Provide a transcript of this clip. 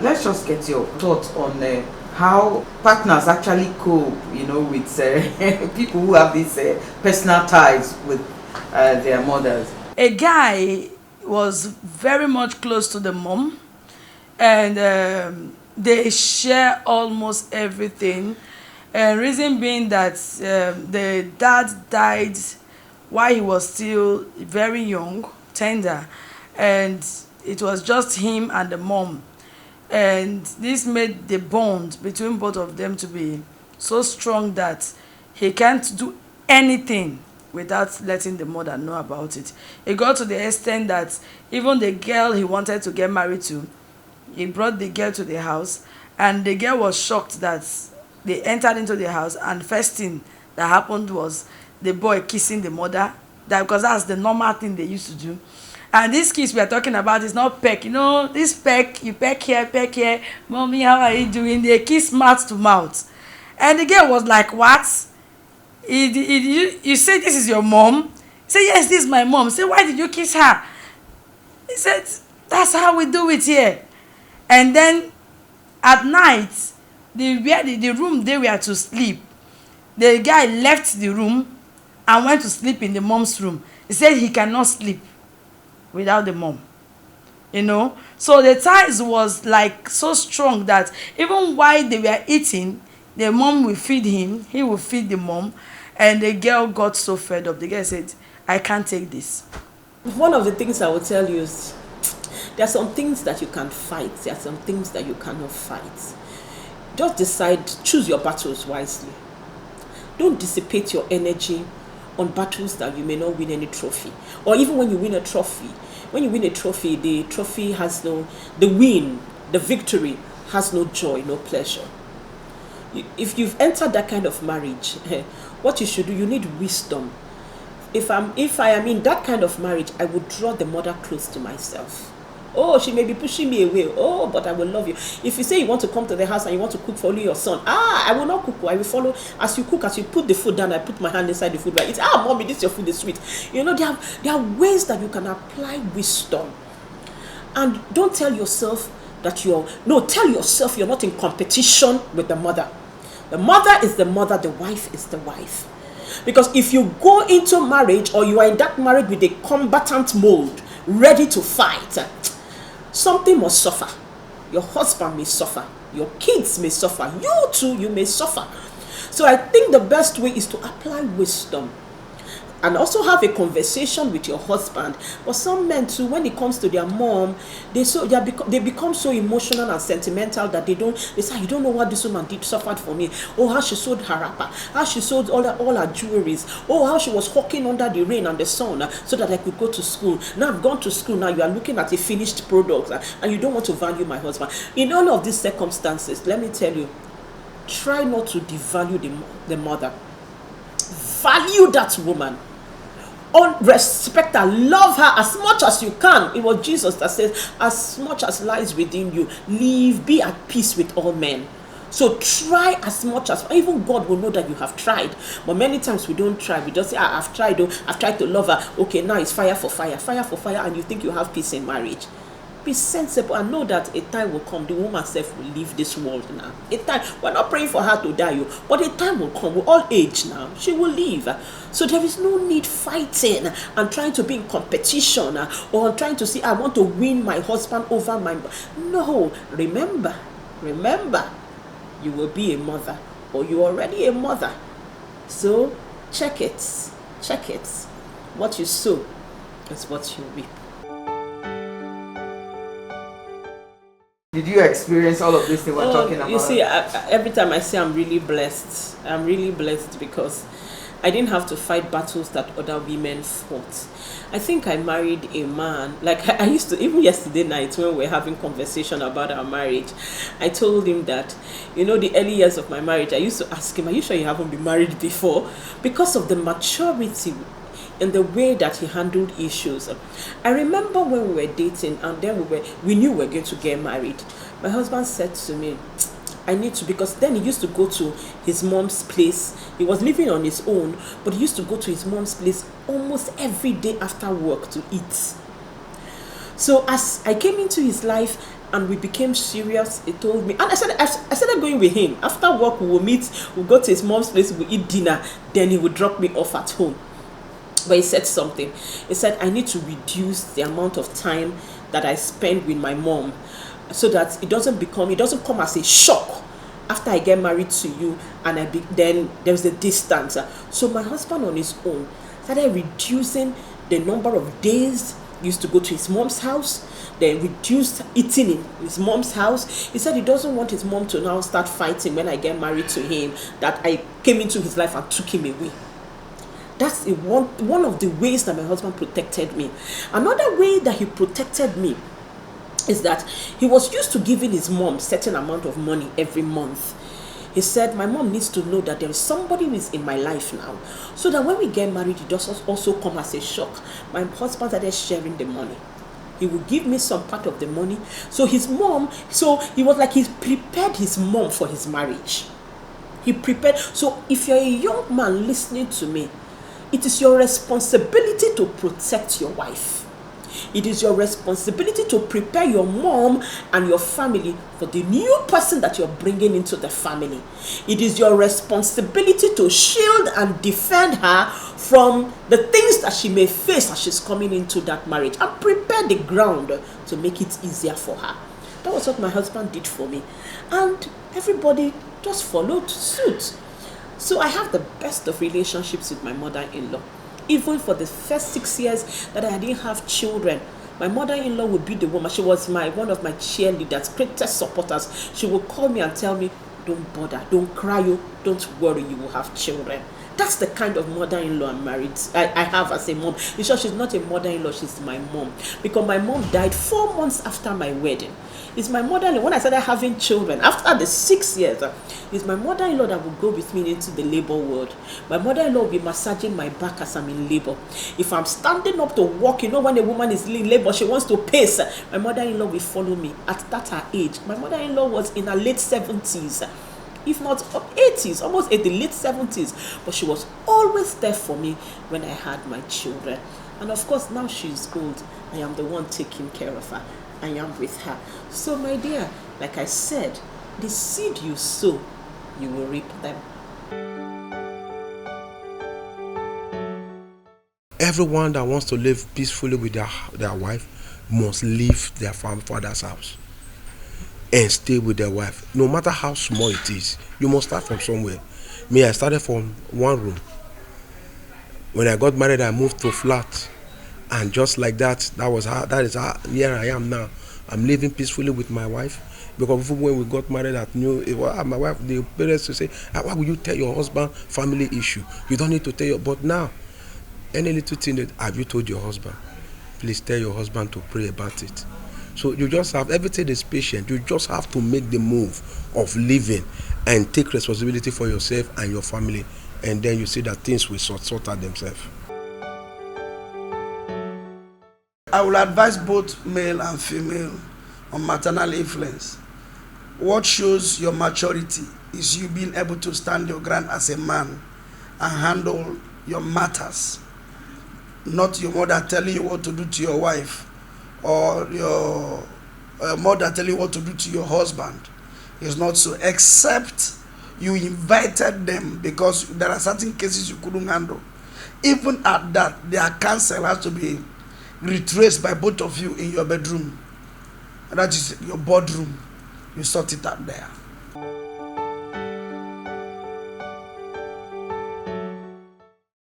Let's just get your thoughts on how partners actually cope, with people who have these personal ties with their mothers. A guy was very much close to the mom, and they share almost everything. And reason being that the dad died while he was still very young, tender, and it was just him and the mom. And this made the bond between both of them to be so strong that he can't do anything without letting the mother know about it. It got to the extent that even the girl he wanted to get married to, he brought the girl to the house, and the girl was shocked that they entered into the house, and first thing that happened was the boy kissing the mother, that because that's the normal thing they used to do. And this kiss we are talking about is not peck. This peck, you peck here, mommy, how are you doing? They kiss mouth to mouth. And the girl was like, what? You say this is your mom? He said, yes, this is my mom. He said, why did you kiss her? He said, that's how we do it here. And then at night, the room they were to sleep, the guy left the room and went to sleep in the mom's room. He said he cannot sleep without the mom. So the ties was like so strong that even while they were eating, the mom will feed him, he will feed the mom, and the girl got so fed up. The girl said, I can't take this. One of the things I will tell you is there are some things that you can fight, there are some things that you cannot fight. Just decide, choose your battles wisely. Don't dissipate your energy on battles that you may not win any trophy. Or even when you win a trophy, the trophy has the victory has no joy, no pleasure. If you've entered that kind of marriage, what you should do, you need wisdom. If I am in that kind of marriage, I would draw the mother close to myself. Oh, she may be pushing me away. Oh, but I will love you. If you say you want to come to the house and you want to cook for only your son, I will not cook. I will follow. As you cook, as you put the food down, I put my hand inside the food. But it's, mommy, this your food is sweet. There are ways that you can apply wisdom. And don't tell yourself that tell yourself you're not in competition with the mother. The mother is the mother, the wife is the wife. Because if you go into marriage or you are in that marriage with a combatant mode, ready to fight, something must suffer. Your husband may suffer. Your kids may suffer. You too, you may suffer. So I think the best way is to apply wisdom. And also have a conversation with your husband. But some men too, when it comes to their mom, they become so emotional and sentimental that they say, you don't know what this woman suffered for me. Oh, how she sold her wrapper, how she sold all her jewelries. Oh, how she was hawking under the rain and the sun so that I could go to school. Now I've gone to school, now you are looking at a finished product and you don't want to value my husband. In all of these circumstances, let me tell you, try not to devalue the mother. Value that woman. Respect her, love her as much as you can. It was Jesus that says, as much as lies within you, be at peace with all men. So try as much as, even God will know that you have tried. But many times we don't try. We just say, I've tried to love her. Okay, now it's fire for fire, and you think you have peace in marriage. Be sensible and know that a time will come. The woman herself will leave this world now. We're not praying for her to die, but a time will come. We're all age now. She will leave. So there is no need fighting and trying to be in competition or trying to say, I want to win my husband over my... No, remember, you will be a mother or you're already a mother. So check it. What you sow is what you reap. Did you experience all of this thing we're talking about? You see, every time I say I'm really blessed because I didn't have to fight battles that other women fought. I think I married a man, like I used to, even yesterday night when we were having conversation about our marriage, I told him that, the early years of my marriage, I used to ask him, are you sure you haven't been married before? Because of the maturity in the way that he handled issues. I remember when we were dating and then we knew we were going to get married. My husband said to me, I need to, because then he used to go to his mom's place. He was living on his own, but he used to go to his mom's place almost every day after work to eat. So as I came into his life and we became serious, he told me, and I started going with him. After work, we will meet, we'll go to his mom's place, we'll eat dinner, then he would drop me off at home. But he said something. He said, I need to reduce the amount of time that I spend with my mom so that it doesn't come as a shock after I get married to you and then there's a distance. So my husband on his own started reducing the number of days he used to go to his mom's house, then reduced eating in his mom's house. He said he doesn't want his mom to now start fighting when I get married to him, that I came into his life and took him away. That's one of the ways that my husband protected me. Another way that he protected me is that he was used to giving his mom certain amount of money every month. He said, my mom needs to know that there is somebody who is in my life now, so that when we get married, it does also come as a shock. My husband started sharing the money. He would give me some part of the money. So he was like he prepared his mom for his marriage. He prepared. So if you're a young man listening to me, it is your responsibility to protect your wife. It is your responsibility to prepare your mom and your family for the new person that you're bringing into the family. It is your responsibility to shield and defend her from the things that she may face as she's coming into that marriage, and prepare the ground to make it easier for her. That was what my husband did for me. And everybody just followed suit. So I have the best of relationships with my mother-in-law. Even for the first 6 years that I didn't have children, my mother-in-law would be the woman. She was one of my cheerleaders, greatest supporters. She would call me and tell me, don't bother, don't cry, don't worry, you will have children. That's the kind of mother-in-law I have as a mom. In short, she's not a mother-in-law, she's my mom. Because my mom died 4 months after my wedding. It's my mother-in-law, when I started having children, after the 6 years, it's my mother-in-law that will go with me into the labor world. My mother-in-law will be massaging my back as I'm in labor. If I'm standing up to walk, when a woman is in labor, she wants to pace, my mother-in-law will follow me. At her age, my mother-in-law was in her late 70s. If not 80s, almost in the late 70s. But she was always there for me when I had my children. And of course, now she's old. I am the one taking care of her. I am with her. So my dear, like I said, the seed you sow, you will reap them. Everyone that wants to live peacefully with their wife must leave their father's house and stay with their wife, no matter how small it is. You must start from somewhere. Me, I started from one room. When I got married, I moved to a flat, and just like that, that is how here I am now. I'm living peacefully with my wife, because when we got married, I knew my wife. The parents would say, "Why would you tell your husband family issue? You don't need to tell your." But now, any little thing that have you told your husband, please tell your husband to pray about it. So you just have, everything is patient. You just have to make the move of living and take responsibility for yourself and your family, and then you see that things will sort out themselves. I will advise both male and female on maternal influence. What shows your maturity is you being able to stand your ground as a man and handle your matters. Not your mother telling you what to do to your wife, or your mother telling you what to do to your husband. It's not so, except you invited them because there are certain cases you couldn't handle. Even at that, their counsel has to be retraced by both of you in your bedroom. And that is your boardroom. You sort it out there.